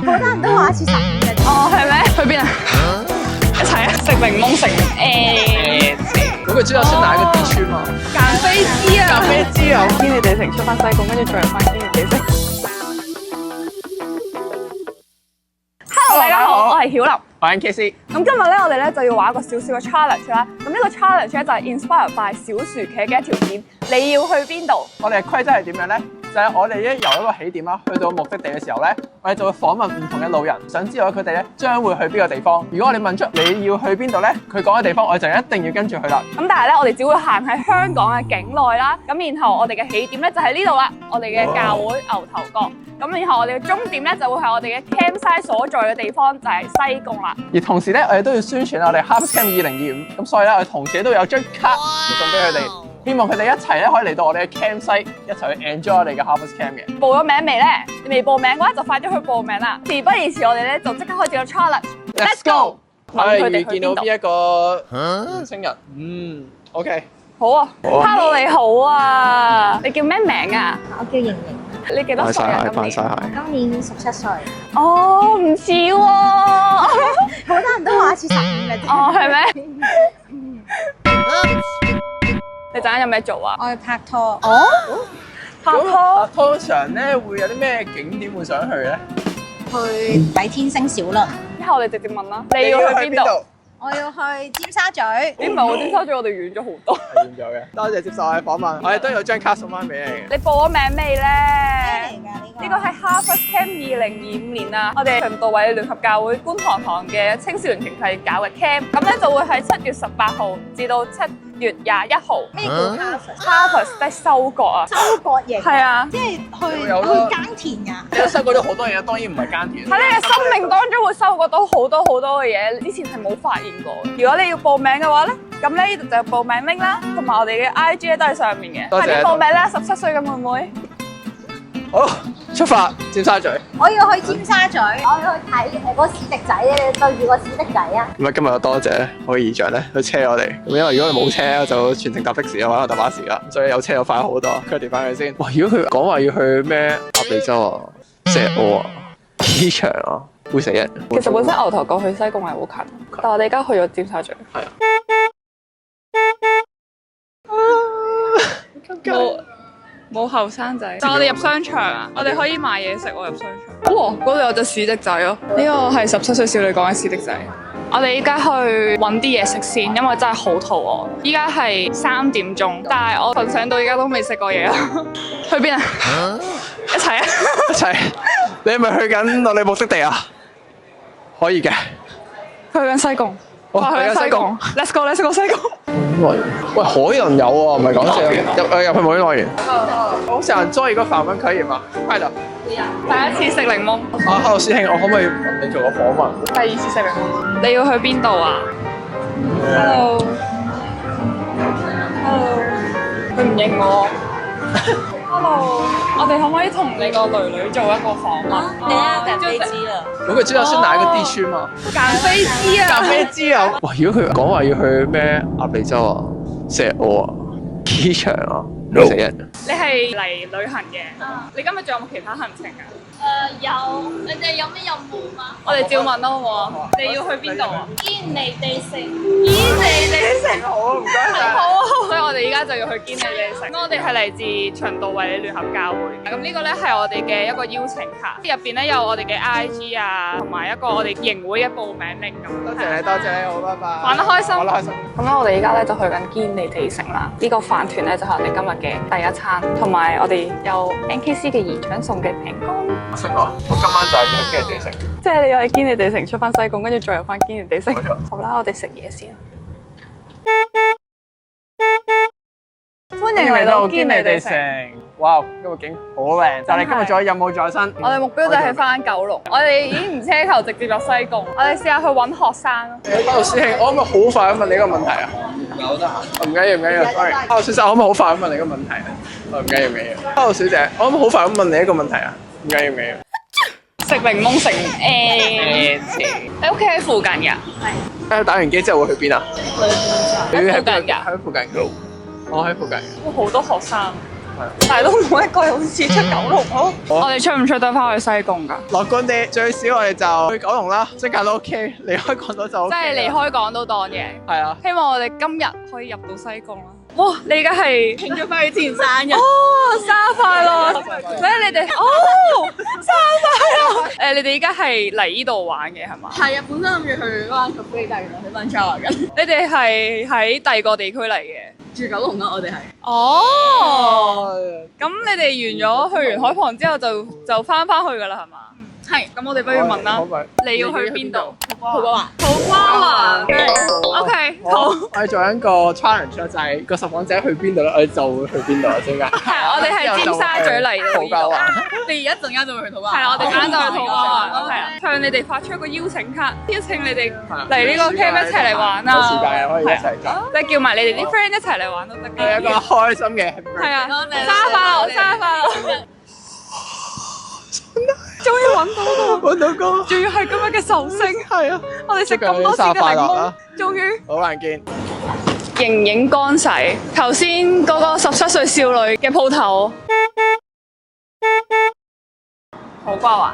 好多人都話似15嘅。哦，係咩？去邊啊？一齊啊！食檸檬食如果知道是哪一個地區嗎？揀飛機啊！搭飛機啊！堅尼地城出翻西貢，跟住再入翻堅尼地城。Hello， 大家好，我係曉琳。我係 KC。咁今日咧，我哋咧就要玩一個少少嘅 challenge 啦。咁呢個 challenge 咧就係 inspire by 小薯茄嘅一條片。你要去邊度？我哋嘅規則係點樣咧？就係我哋由一個起點啦，去到目的地嘅時候咧，我哋就會訪問唔同嘅路人，想知道佢哋咧將會去邊個地方。如果我哋問出你要去邊度咧，佢講嘅地方，我哋就一定要跟住去啦。咁但係咧，我哋只會行喺香港嘅境內啦。咁然後我哋嘅起點咧就喺呢度啦，我哋嘅教會牛頭角。咁然後我哋嘅終點咧就會係我哋嘅 campsite 所在嘅地方，就係西貢啦。而同時咧，我哋都要宣傳我哋 Harvest Camp 2025，咁所以咧，我哋同時都有張卡送俾佢哋，希望佢哋一齊咧可以嚟到我哋嘅 campsite，一齊去 enjoy 我哋嘅 Harvest Camp 嘅。報咗名未咧？你未報名嘅話，就快啲去報名啦！事不宜遲，我哋咧就即刻開始個 challenge。Let's go！ 係遇見到邊一個星人？OK。好啊 ，Hello 你好啊，你叫咩名啊？我叫瑩瑩，你幾多歲啊？今年？今年17歲。哦，唔似喎。好多人都話似15嘅啫。哦，係咩？你陣間有咩做啊？我去拍拖。哦，拍拖。通常咧會有啲咩景點會想去咧？去睇天星小輪。之後我哋直接問啦，你要去邊度？我要去尖沙咀。咦，唔係我尖沙咀，我哋遠咗好多。係遠咗嘅。多謝接受我嘅訪問，我哋都有張卡送翻俾你嘅。你報咗名未咧？咩嚟㗎呢個？呢個係 Harvest Camp 2025年啊！我哋循道衛理聯合教會觀塘堂嘅青少年團契搞嘅 camp，咁咧就會喺7月18號至到7月21號。咩叫 harvest？ Harvest 即係收割啊！收割型。係啊，即係去有啦耕田㗎。你都收過咗好多嘢，當然唔係耕田。喺你嘅生命當中會收穫到好多好多嘅嘢，之前係冇發現過。如果你要報名嘅話咧，咁咧呢度就有報名 link 啦，同埋我哋嘅 IG 咧都喺上面嘅。多謝快啲報名啦！17歲嘅妹妹。好，出發尖沙咀。我要去尖沙咀，我要去睇個史迪仔咧，對住個史迪仔啊！咁啊，今日多謝好義長咧去車我哋。咁因為如果你冇車，我就全程搭的士啊，或者搭巴士啦。所以有車就快好多。佢哋翻去先。哇！如果佢講話要去咩鴨脷洲啊、石澳啊、機場啊，會死人。其實本身牛頭角去西貢係好近，但係我哋而家去咗尖沙咀。係啊。冇後生仔，但我哋入商場啊，我哋可以買嘢食喎，入商場。哇，嗰度有隻史迪仔咯，呢個係17歲少女講嘅史迪仔。我哋依家去揾啲嘢食先，因為真係好肚餓。依家係3點鐘，但係我瞓醒到依家都未食過嘢啊。去邊啊？一齊啊！一齊。你係咪去緊我哋目的地啊？可以嘅。去緊西貢。哇！去緊西貢。Let's go，Let's go 西貢。喂，海洋有喎，唔係講笑。入去冇啲樂園。好想做一個訪問可以嗎？快樂。第一次食檸檬。啊，Hello 師兄，我可唔可以同你做個訪問？第2次食檸檬。你要去邊度啊 ？Hello。佢唔應我。Hello，我哋可唔可以同你個女做一個訪問？你啊，趕飛機了。如果知道是哪一個地區嗎？趕飛機啊！趕飛機啊！哇！如果佢講話要去咩鴨脷洲啊、石澳啊、機場啊，會死人。你係嚟旅行嘅，你今日仲有冇其他行程啊？有，你哋有咩任務嗎？我哋照問啦，好唔好啊？你要去邊度啊？堅尼地城。堅尼地城。好，唔該晒。好啊，所以我哋而家就要去堅尼地城。咁我哋係嚟自循道衛理聯合教會。咁呢個咧係我哋嘅一個邀請卡，入邊咧有我哋嘅 IG 啊，同埋一個我哋營會嘅報名 link 咁。多謝你，多謝你，好，拜拜。玩得開心。玩得開心。咁咧，我哋而家咧就去緊堅尼地城啦。呢個飯團咧就係我哋今日嘅第一餐，同埋我哋有 NKC 嘅姨丈送嘅餅乾。我識我今晚就係去堅尼地城。即係你又喺堅尼地城出翻西貢，跟住再入翻堅尼地城。好啦，我哋食嘢先。歡迎嚟到堅尼地城。哇！今日景好靚，但係今日仲有任務在身。我哋目標就係去翻九龍。我哋已經唔奢求直接入西貢，我哋試下去揾學生咯。Hello 師兄，我可唔可以好快咁問你一個問題啊？有得閒。唔緊要，唔緊要。Sorry。Hello 先生，我可唔可以好快咁問你一個問題啊？唔緊要，唔緊要。Hello 小姐，我可唔可以好快咁問你一個問題啊？唔緊要，唔緊要。食檸檬食你屋企喺附近㗎？係。打完機之後會去邊啊？喺附近㗎。喺附近㗎。我喺附近。好多學生。但係都冇一個好似出九龍咯。我哋出唔出得翻去西貢㗎？樂觀啲，最少我哋就去九龍啦，即刻都 OK，離開港島就 OK。即係離開港島當嘢。係啊，希望我哋今日可以入到西貢啦！哇，你而家係慶祝翻佢之前生日。哦，生日快樂！你哋哦，生日快樂！你哋而家係嚟呢度玩嘅係嘛？係啊，本身諗住去嗰間 cafe，但係原來去溫莎緊。你哋係喺第二個地區嚟嘅？住九龍啦，我哋係。哦，咁你哋完咗去完海旁之後就翻返去㗎啦係嘛？係，咁我哋不如問啦，你要去邊度？土瓜灣。土瓜灣。OK，好。我哋做緊個 challenge 就係個受訪者去邊度咧，我哋就會去邊度啊！陣間。係，我哋係尖沙咀嚟嘅。土瓜灣。你而家陣間就會去土瓜灣。係啦，我哋陣間就去土瓜灣。係啊，向你哋發出一個邀請卡，邀請你哋嚟呢個 camp 一齊嚟玩啊！有時間可以一齊㗎。即係叫埋你哋啲 friend 一齊嚟玩都得嘅。係一個開心嘅。係啊，生日快樂，生日快樂！終於揾到個，揾到個，仲要係今日嘅壽星。係啊，我哋食咁多次嘅檸檬，終於好難見。形影乾洗，頭先嗰個17歲少女嘅鋪頭，土瓜灣。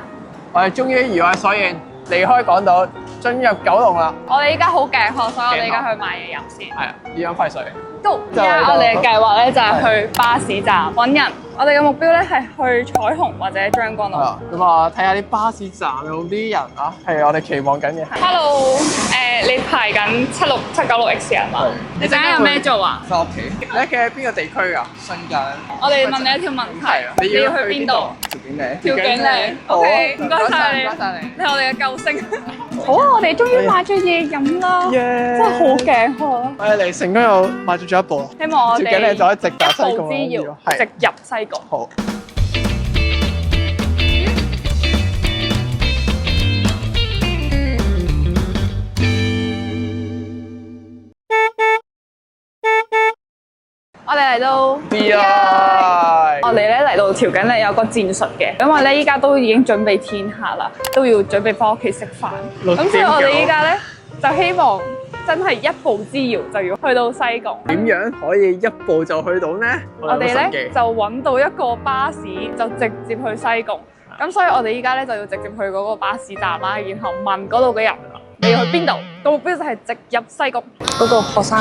我哋終於如我所願離開港島，進入九龍啦。我哋依家好頸渴，所以我哋依家去買嘢飲先。係啊，要飲快水。而家我哋嘅計劃咧就係去巴士站揾人。我哋嘅目標咧係去彩虹或者將軍澳。咁啊，睇下啲巴士站有冇啲人啊，係我哋期望緊嘅。Hello，你排緊76796X 係嘛？你陣間有咩做啊？翻屋企。你企喺邊個地區㗎？新界。我哋問你一條問題，你要去邊度？條景嶺。條景嶺。OK，唔該曬你。唔該曬你。你係我哋嘅救星。好啊，我哋終於買咗嘢飲啦，真係好頸渴啊！我哋嚟成功又邁咗一步啦。希望我哋條景嶺就可以直達西貢一步之遙，直入西貢。好。我哋嚟到 D.I. 我哋咧嚟到條景咧有個戰術嘅，因為咧依家都已經準備天黑啦，都要準備翻屋企食飯。咁所以我哋依家咧就希望真係一步之遙就要去到西貢。點樣可以一步就去到呢？我哋咧就揾到一個巴士，就直接去西貢。咁所以我哋依家咧就要直接去嗰個巴士站啦，然後問嗰度嘅人你要去邊度？個目標就係直入西貢。嗰個學生。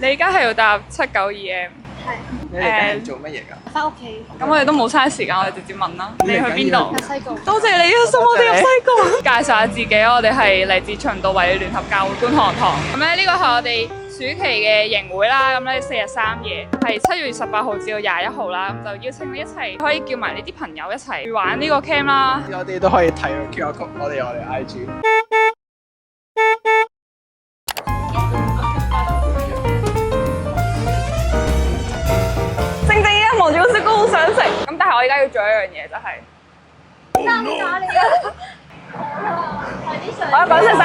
你而家係要搭792M。係。你哋今日做乜嘢㗎？翻屋企。咁我哋都冇嘥時間，我哋直接問啦。你去邊度？去西貢。多謝你啊，送我哋入西貢。介紹下自己，我哋係嚟自循道衛理聯合教會觀塘堂。咁咧呢個係我哋暑期嘅營會啦。咁咧4日3夜，係7月18號至到21號啦。咁就邀請你一齊，可以叫埋你啲朋友一齊去玩呢個 camp 啦。我哋都可以睇個 QR code，我哋 IG。正正依家望住個雪糕好想食，咁但係我而家要做一樣嘢就係真假你啊！快啲上！我要講出晒。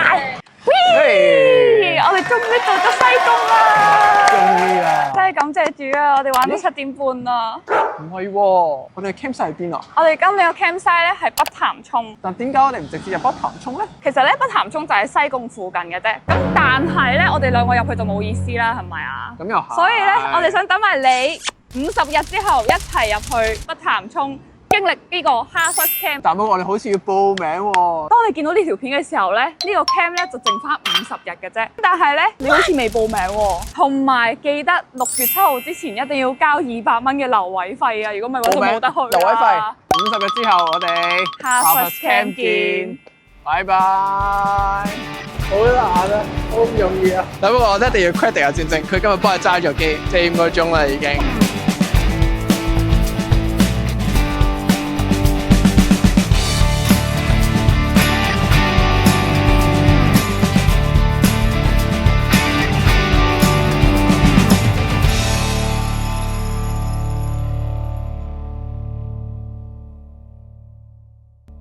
我哋終於到咗西貢啦！終於啊！真係感謝主啊！我哋玩到7點半啦。唔係喎，我哋 campsite 喺邊啊？我哋今年嘅 campsite 咧係北潭涌。但點解我哋唔直接入北潭涌咧？其實咧北潭涌就喺西貢附近嘅啫。咁但係咧，我哋兩個入去就冇意思啦，係咪啊？咁又係。所以咧，我哋想等埋你50日之後一齊入去北潭涌。經歷呢個 Harvest Camp，但不過我哋好似要報名喎。當你見到呢條片嘅時候咧，呢個 camp 咧就剩翻50日嘅啫。但係咧，你好似未報名喎。同埋記得6月7號之前一定要交200蚊嘅留位費啊！如果唔係，我就冇得去。留位費50日之後，我哋 Harvest Camp 見。拜拜。好難啊，好唔容易啊。但不過我一定要 credit 阿正正，佢今日幫我揸咗機4-5個鐘啦已經。